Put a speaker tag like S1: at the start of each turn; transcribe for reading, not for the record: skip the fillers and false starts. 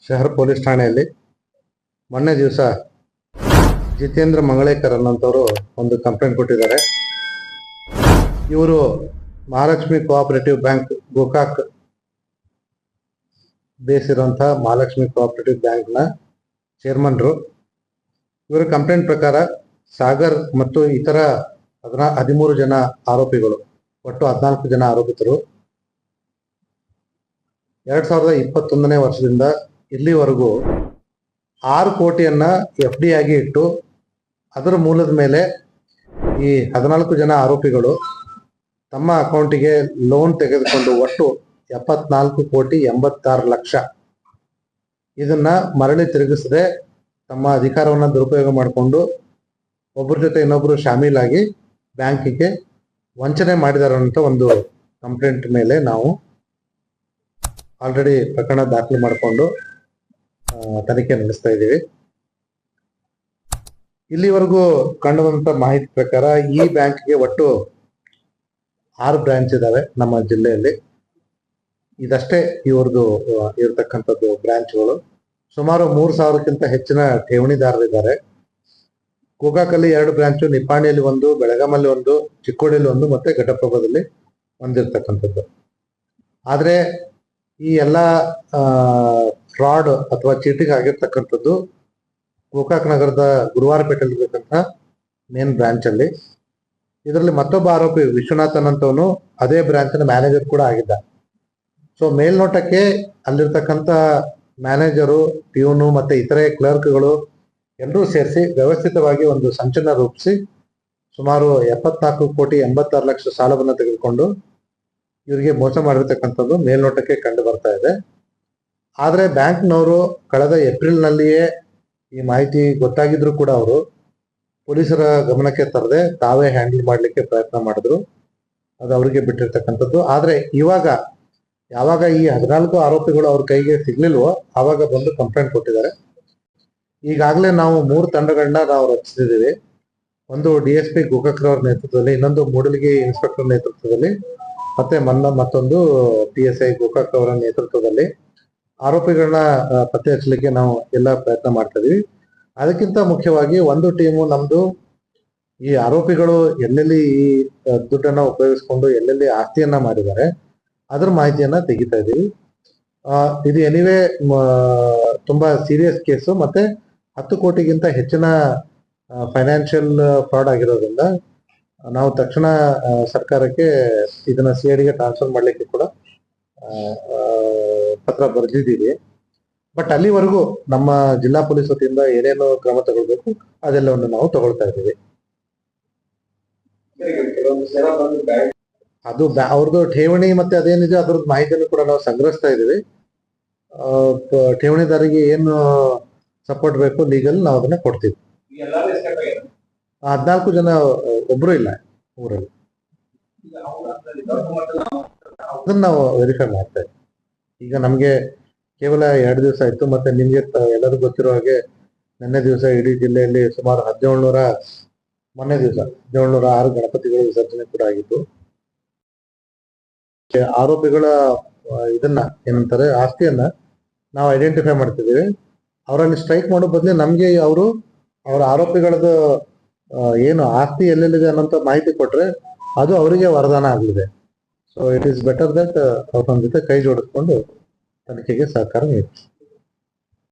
S1: ಶಹರ್ police ಠಾಣೆಯಲ್ಲಿ ಮೊನ್ನೆ ದಿವಸ ಜಿತೇಂದ್ರ ಮಂಗಳೇಕರ್ ಅನ್ನೋಂಥವ್ರು ಒಂದು ಕಂಪ್ಲೇಂಟ್ ಕೊಟ್ಟಿದ್ದಾರೆ. ಇವರು Mahalakshmi cooperative bank Gokak base ಇರುವಂಥ ಮಹಾಲಕ್ಷ್ಮಿ ಕೋಆಪರೇಟಿವ್ ಬ್ಯಾಂಕ್ನ ಚೇರ್ಮನ್ರು. ಇವರ ಕಂಪ್ಲೇಂಟ್ ಪ್ರಕಾರ ಸಾಗರ್ ಮತ್ತು ಇತರ 13 ಜನ ಆರೋಪಿಗಳು, ಒಟ್ಟು 14 ಜನ ಆರೋಪಿತರು 2021ನೇ ವರ್ಷದಿಂದ ಇಲ್ಲಿವರೆಗೂ 6 ಕೋಟಿಯನ್ನ FD ಆಗಿ ಇಟ್ಟು ಅದರ ಮೂಲದ ಮೇಲೆ ಈ 14 ಜನ ಆರೋಪಿಗಳು ತಮ್ಮ ಅಕೌಂಟಿಗೆ ಲೋನ್ ತೆಗೆದುಕೊಂಡು ಒಟ್ಟು 74,86,00,000 ಇದನ್ನ ಮರಳಿ ತಿರುಗಿಸದೆ ತಮ್ಮ ಅಧಿಕಾರವನ್ನು ದುರುಪಯೋಗ ಮಾಡಿಕೊಂಡು ಒಬ್ಬರ ಜೊತೆ ಇನ್ನೊಬ್ಬರು ಶಾಮೀಲಾಗಿ ಬ್ಯಾಂಕಿಗೆ ವಂಚನೆ ಮಾಡಿದಾರೆ ಅಂತ ಒಂದು ಕಂಪ್ಲೇಂಟ್ ಮೇಲೆ ನಾವು ಆಲ್ರೆಡಿ ಪ್ರಕರಣ ದಾಖಲು ಮಾಡಿಕೊಂಡು ತನಿಖೆ ನಡೆಸ್ತಾ ಇದ್ದೀವಿ. ಇಲ್ಲಿವರೆಗೂ ಕಂಡುಬಂದಂತ ಮಾಹಿತಿ ಪ್ರಕಾರ ಈ ಬ್ಯಾಂಕ್ಗೆ ಒಟ್ಟು 6 ಬ್ರಾಂಚ್ ಇದಾವೆ ನಮ್ಮ ಜಿಲ್ಲೆಯಲ್ಲಿ. ಇದಷ್ಟೇ ಇವ್ರದ್ದು ಇರತಕ್ಕಂಥದ್ದು ಬ್ರಾಂಚ್ಗಳು. ಸುಮಾರು 3,000ಕ್ಕಿಂತ ಹೆಚ್ಚಿನ ಠೇವಣಿದಾರರಿದ್ದಾರೆ. ಗೋಕಾಕಲ್ಲಿ 2 ಬ್ರಾಂಚು, ನಿಪ್ಪಾಣಿಯಲ್ಲಿ 1, ಬೆಳಗಾಮಲ್ಲಿ 1, ಚಿಕ್ಕೋಡಿಯಲ್ಲಿ 1 ಮತ್ತೆ ಘಟಪ್ರಭಾದಲ್ಲಿ ಒಂದಿರ್ತಕ್ಕಂಥದ್ದು. ಆದರೆ ಈ ಎಲ್ಲ ಫ್ರಾಡ್ ಅಥವಾ ಚೀಟಿಂಗ್ ಆಗಿರ್ತಕ್ಕಂಥದ್ದು ಗೋಕಾಕ್ ನಗರದ ಗುರುವಾರಪೇಟೆಯಲ್ಲಿರ್ತಕ್ಕಂಥ ಮೇನ್ ಬ್ರಾಂಚ್ ಅಲ್ಲಿ. ಇದರಲ್ಲಿ ಮತ್ತೊಬ್ಬ ಆರೋಪಿ ವಿಶ್ವನಾಥನ್ ಅಂತವನು ಅದೇ ಬ್ರಾಂಚಿನ ಮ್ಯಾನೇಜರ್ ಕೂಡ ಆಗಿದ್ದ. ಸೊ ಮೇಲ್ನೋಟಕ್ಕೆ ಅಲ್ಲಿರ್ತಕ್ಕಂಥ ಮ್ಯಾನೇಜರು, ಪ್ಯೂನು ಮತ್ತೆ ಇತರೆ ಕ್ಲರ್ಕ್ಗಳು ಎಲ್ಲರೂ ಸೇರಿಸಿ ವ್ಯವಸ್ಥಿತವಾಗಿ ಒಂದು ಸಂಚಲನ ರೂಪಿಸಿ ಸುಮಾರು 74,86,00,000 ಸಾಲವನ್ನು ತೆಗೆದುಕೊಂಡು ಇವರಿಗೆ ಮೋಸ ಮಾಡಿರ್ತಕ್ಕಂಥದ್ದು ಮೇಲ್ನೋಟಕ್ಕೆ ಕಂಡು ಬರ್ತಾ ಇದೆ. ಆದರೆ ಬ್ಯಾಂಕ್ನವರು ಕಳೆದ ಏಪ್ರಿಲ್ನಲ್ಲಿಯೇ ಈ ಮಾಹಿತಿ ಗೊತ್ತಾಗಿದ್ರು ಕೂಡ ಅವರು ಪೊಲೀಸರ ಗಮನಕ್ಕೆ ತರದೆ ತಾವೇ ಹ್ಯಾಂಡಲ್ ಮಾಡಲಿಕ್ಕೆ ಪ್ರಯತ್ನ ಮಾಡಿದ್ರು. ಅದು ಅವರಿಗೆ ಬಿಟ್ಟಿರ್ತಕ್ಕಂಥದ್ದು. ಆದರೆ ಯಾವಾಗ ಈ 14 ಆರೋಪಿಗಳು ಅವ್ರ ಕೈಗೆ ಸಿಗ್ಲಿಲ್ವೋ ಆವಾಗ ಬಂದು ಕಂಪ್ಲೇಂಟ್ ಕೊಟ್ಟಿದ್ದಾರೆ. ಈಗಾಗಲೇ ನಾವು 3 ತಂಡಗಳನ್ನ ನಾವು ರಚಿಸಿದ್ದೀವಿ. ಒಂದು DSP ಗೋಕಾಕ್ರವ್ರ ನೇತೃತ್ವದಲ್ಲಿ, ಇನ್ನೊಂದು ಮೂಡಲಗಿ ಇನ್ಸ್ಪೆಕ್ಟರ್ ನೇತೃತ್ವದಲ್ಲಿ, ಮತ್ತೆ ಮತ್ತೊಂದು PSI ಗೋಕಾಕ್ ಅವರ ನೇತೃತ್ವದಲ್ಲಿ ಆರೋಪಿಗಳನ್ನ ಪತ್ತೆ ಹಚ್ಚಲಿಕ್ಕೆ ನಾವು ಎಲ್ಲ ಪ್ರಯತ್ನ ಮಾಡ್ತಾ ಇದೀವಿ. ಅದಕ್ಕಿಂತ ಮುಖ್ಯವಾಗಿ ಒಂದು ಟೀಮು ನಮ್ದು ಈ ಆರೋಪಿಗಳು ಎಲ್ಲೆಲ್ಲಿ ಈ ದುಡ್ಡನ್ನ ಉಪಯೋಗಿಸ್ಕೊಂಡು ಎಲ್ಲೆಲ್ಲಿ ಆಸ್ತಿಯನ್ನ ಮಾಡಿದ್ದಾರೆ ಅದ್ರ ಮಾಹಿತಿಯನ್ನ ತೆಗಿತಾ ಇದೀವಿ. ಇದು ಎನಿವೇ ತುಂಬಾ ಸೀರಿಯಸ್ ಕೇಸು ಮತ್ತೆ 10 ಕೋಟಿಗಿಂತ ಹೆಚ್ಚಿನ ಫೈನಾನ್ಷಿಯಲ್ ಫ್ರಾಡ್ ಆಗಿರೋದ್ರಿಂದ ನಾವು ತಕ್ಷಣ ಸರ್ಕಾರಕ್ಕೆ ಇದನ್ನ CIDಗೆ ಟ್ರಾನ್ಸ್ಫರ್ ಮಾಡ್ಲಿಕ್ಕೆ ಕೂಡ ಪತ್ರ ಬರೆದಿದ್ದೀವಿ. ಬಟ್ ಅಲ್ಲಿವರೆಗೂ ನಮ್ಮ ಜಿಲ್ಲಾ ಪೊಲೀಸ್ ವತಿಯಿಂದ ಏನೇನು ಕ್ರಮ ತಗೊಳ್ಬೇಕು ಅದೆಲ್ಲವನ್ನು ನಾವು ತಗೊಳ್ತಾ ಇದ್ದೀವಿ. ಅದು ಅವ್ರದ್ದು ಠೇವಣಿ ಮತ್ತೆ ಅದೇನಿದೆ ಅದ್ರದ್ದು ಮಾಹಿತಿಯನ್ನು ಕೂಡ ನಾವು ಸಂಗ್ರಹಿಸ್ತಾ ಇದ್ದೀವಿ. ಠೇವಣಿದಾರಿಗೆ ಏನು ಸಪೋರ್ಟ್ ಬೇಕು ಲೀಗಲ್ ನಾವು ಅದನ್ನ ಕೊಡ್ತೀವಿ. 14 ಜನ ಒಬ್ರು ಇಲ್ಲ ಊರಲ್ಲಿ. ಅದನ್ನ ನಾವು ವೆರಿಫೈ ಮಾಡ್ತಾ ಇದ್ದೀವಿ. ಈಗ ನಮ್ಗೆ ಕೇವಲ 2 ದಿವಸ ಆಯ್ತು. ಮತ್ತೆ ನಿಮ್ಗೆ ಎಲ್ಲರಿಗೂ ಗೊತ್ತಿರೋ ಹಾಗೆ ನಿನ್ನೆ ದಿವಸ ಇಡೀ ಜಿಲ್ಲೆಯಲ್ಲಿ ಸುಮಾರು 1706 ಗಣಪತಿಗಳ ವಿಸರ್ಜನೆ ಕೂಡ ಆಗಿತ್ತು. ಆರೋಪಿಗಳ ಇದನ್ನ ಏನಂತಾರೆ ಆಸ್ತಿಯನ್ನ ನಾವು ಐಡೆಂಟಿಫೈ ಮಾಡ್ತಿದ್ದೀವಿ. ಅವರಲ್ಲಿ ಸ್ಟ್ರೈಕ್ ಮಾಡೋ ಬದಲು ನಮ್ಗೆ ಅವರ ಆರೋಪಿಗಳದ್ದು ಏನು ಆಸ್ತಿ ಎಲ್ಲೆಲ್ಲಿದೆ ಅನ್ನೋಂಥ ಮಾಹಿತಿ ಕೊಟ್ರೆ ಅದು ಅವರಿಗೆ ವರದಾನ ಆಗಲಿದೆ. So it is better that ಅವ್ರ ಜೊತೆ ಕೈ ಜೋಡಿಸ್ಕೊಂಡು ತನಿಖೆಗೆ ಸಹಕಾರ ನೀಡಿ.